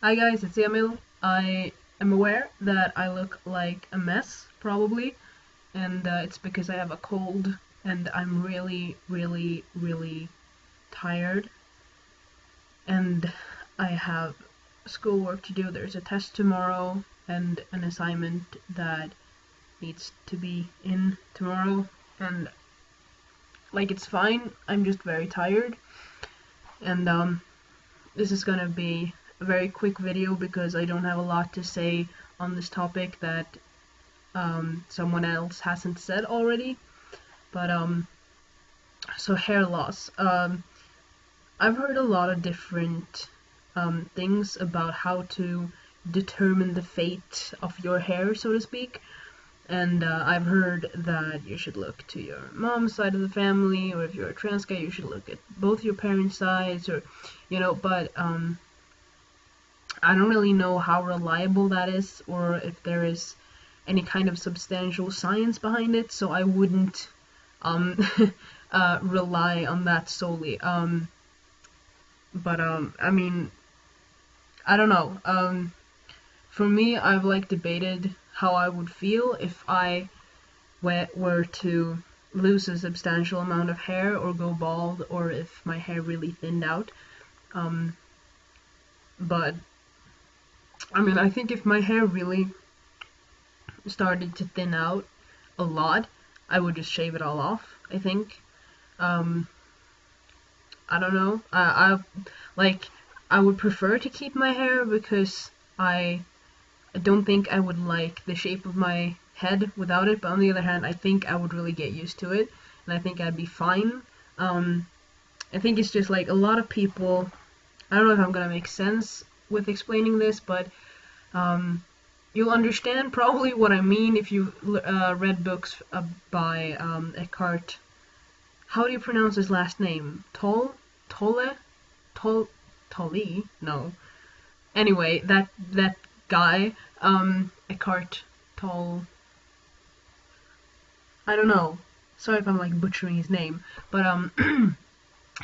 Hi guys, it's Emil. I am aware that I look like a mess, probably, and it's because I have a cold and I'm really, really, really tired, and I have schoolwork to do. There's a test tomorrow and an assignment that needs to be in tomorrow, and like it's fine, I'm just very tired, and this is gonna be a very quick video because I don't have a lot to say on this topic that someone else hasn't said already. But so hair loss. I've heard a lot of different things about how to determine the fate of your hair, so to speak. And I've heard that you should look to your mom's side of the family, or if you're a trans guy, you should look at both your parents' sides, or but I don't really know how reliable that is, or if there is any kind of substantial science behind it, so I wouldn't um, rely on that solely. But I mean, I don't know. For me, I've like debated how I would feel if I were to lose a substantial amount of hair or go bald, or if my hair really thinned out. But I mean, I think if my hair really started to thin out a lot, I would just shave it all off, I think. Um, I don't know. I would prefer to keep my hair because I don't think I would like the shape of my head without it, but on the other hand, I think I would really get used to it, and I think I'd be fine. I think it's just like a lot of people, I don't know if I'm gonna make sense with explaining this, but you'll understand probably what I mean if you read books by Eckhart. How do you pronounce his last name? Tolle? Tolle? No. Anyway, that guy, Eckhart Tolle. I don't know. Sorry if I'm like butchering his name, but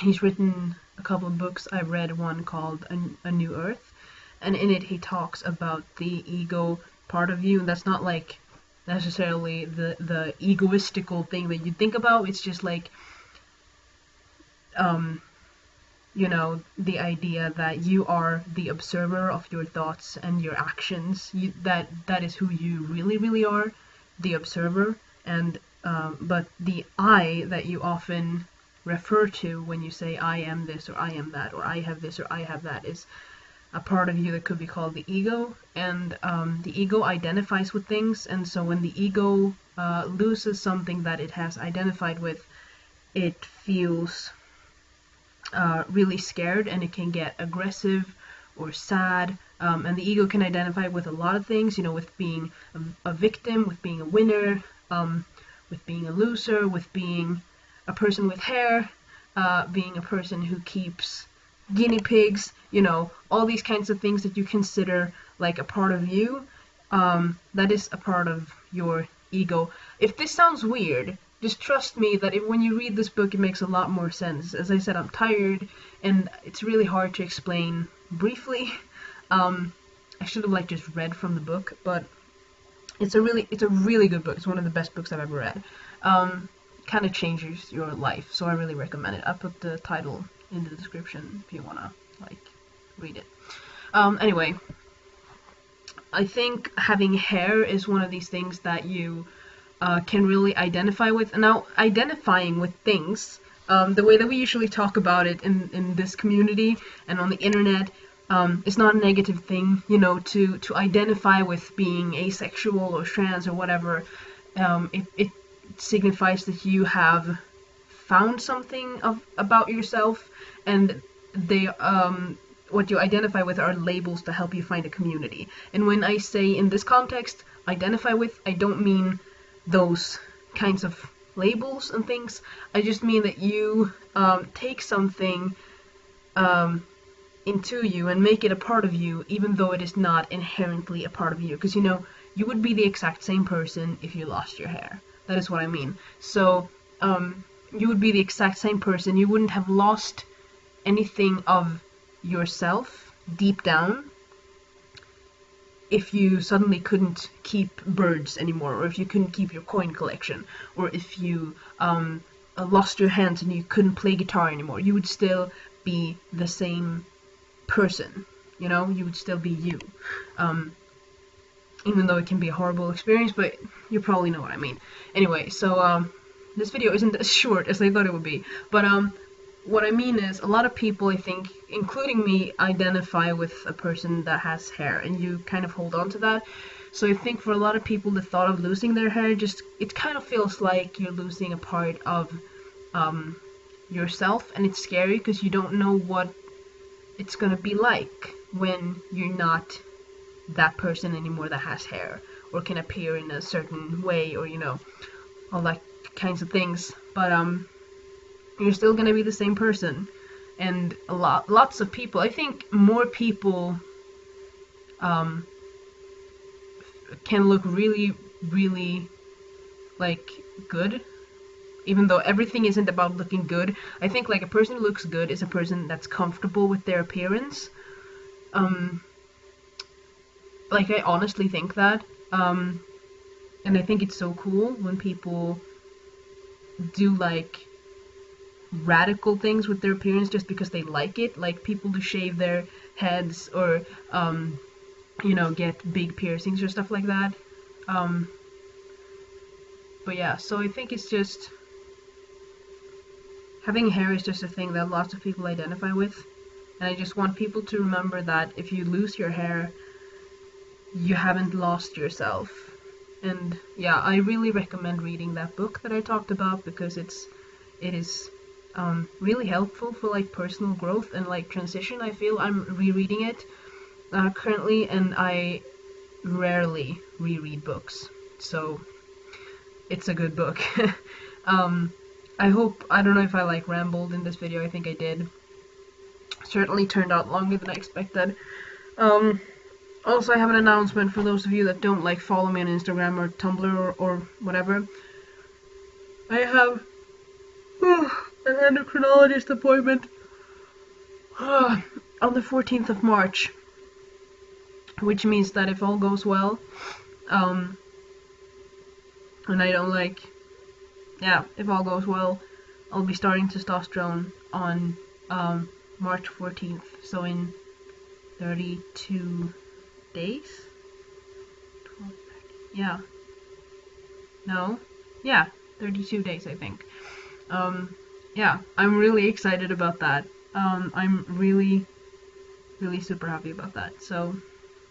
he's written a couple of books. I read one called A New Earth, and in it he talks about the ego part of you, and that's not like necessarily the egoistical thing that you think about. It's just like the idea that you are the observer of your thoughts and your actions. That is who you really, really are, the observer. And but the I that you often refer to when you say I am this or I am that or I have this or I have that is a part of you that could be called the ego. And the ego identifies with things, and so when the ego loses something that it has identified with, it feels really scared, and it can get aggressive or sad. And the ego can identify with a lot of things, with being a victim, with being a winner, with being a loser, with being a person with hair, being a person who keeps guinea pigs, all these kinds of things that you consider like a part of you. That is a part of your ego. If this sounds weird, just trust me that when you read this book, it makes a lot more sense. As I said, I'm tired, and it's really hard to explain briefly. I should have just read from the book, but it's a really good book. It's one of the best books I've ever read. Kind of changes your life, so I really recommend it. I'll put the title in the description if you wanna read it. Anyway, I think having hair is one of these things that you can really identify with. And now, identifying with things, the way that we usually talk about it in this community and on the internet, it's not a negative thing, to identify with being asexual or trans or whatever. It signifies that you have found something about yourself, and they what you identify with are labels to help you find a community. And when I say in this context identify with, I don't mean those kinds of labels and things. I just mean that you take something into you and make it a part of you, even though it is not inherently a part of you. Because you would be the exact same person if you lost your hair. That is what I mean. So you would be the exact same person. You wouldn't have lost anything of yourself deep down. if you suddenly couldn't keep birds anymore, or if you couldn't keep your coin collection, or if you lost your hands and you couldn't play guitar anymore, you would still be the same person. You know, you would still be you. Even though it can be a horrible experience, but you probably know what I mean. Anyway, so this video isn't as short as I thought it would be, but what I mean is, a lot of people, I think, including me, identify with a person that has hair, and you kind of hold on to that. So I think for a lot of people, the thought of losing their hair it kind of feels like you're losing a part of yourself, and it's scary because you don't know what it's gonna be like when you're not that person anymore that has hair, or can appear in a certain way, or, you know, all that kinds of things. But you're still gonna be the same person, and lots of people, I think more people can look really, really, like, good, even though everything isn't about looking good. I think, like, a person who looks good is a person that's comfortable with their appearance. Like, I honestly think that, and I think it's so cool when people do, like, radical things with their appearance just because they like it, like people who shave their heads, or you know, get big piercings or stuff like that. But yeah, so I think it's just, having hair is just a thing that lots of people identify with, and I just want people to remember that if you lose your hair, you haven't lost yourself. And yeah, I really recommend reading that book that I talked about, because it is really helpful for, like, personal growth and, like, transition. I feel I'm rereading it currently, and I rarely reread books, so it's a good book. I don't know if I, like, rambled in this video. I think I did. Certainly turned out longer than I expected. Also, I have an announcement for those of you that don't, like, follow me on Instagram or Tumblr or whatever. I have an endocrinologist appointment on the 14th of March, which means that if all goes well, and I don't, like, yeah, if all goes well, I'll be starting testosterone on March 14th, so in 32 days? 12, 30, yeah. No? Yeah, 32 days, I think. Yeah, I'm really excited about that. I'm really, really super happy about that. So,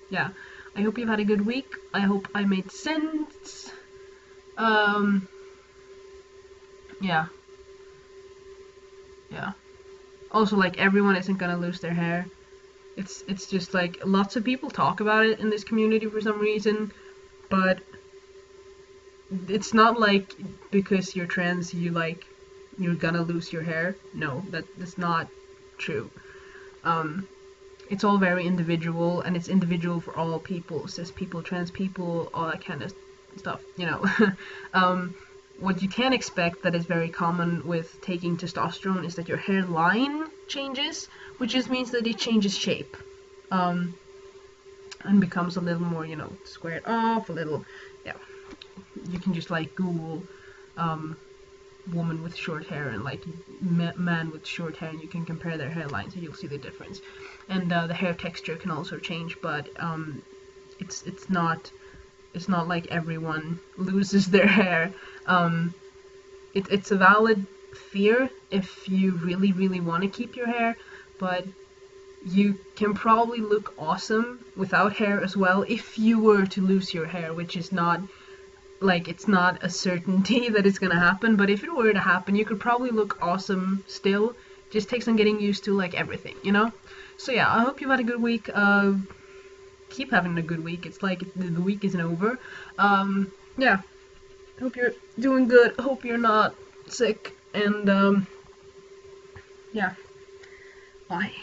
yeah, I hope you've had a good week. I hope I made sense. Yeah. Yeah. Also, like, everyone isn't gonna lose their hair. It's just, like, lots of people talk about it in this community for some reason, but it's not like because you're trans you're gonna lose your hair. No, that's not true. It's all very individual, and it's individual for all people, cis people, trans people, all that kind of stuff, you know. What you can expect that is very common with taking testosterone is that your hairline changes, which just means that it changes shape, and becomes a little more, you know, squared off, a little, yeah. You can just, like, Google woman with short hair and, like, man with short hair, and you can compare their hairlines and you'll see the difference. And the hair texture can also change, but it's not like everyone loses their hair. It's a valid fear if you really, really want to keep your hair, but you can probably look awesome without hair as well if you were to lose your hair, which is not, like, it's not a certainty that it's gonna happen, but if it were to happen, you could probably look awesome still. Just takes some getting used to, like, everything, you know? So yeah, I hope you've had a good week. Keep having a good week. It's like the week isn't over. Yeah. Hope you're doing good. Hope you're not sick. And, yeah. Bye.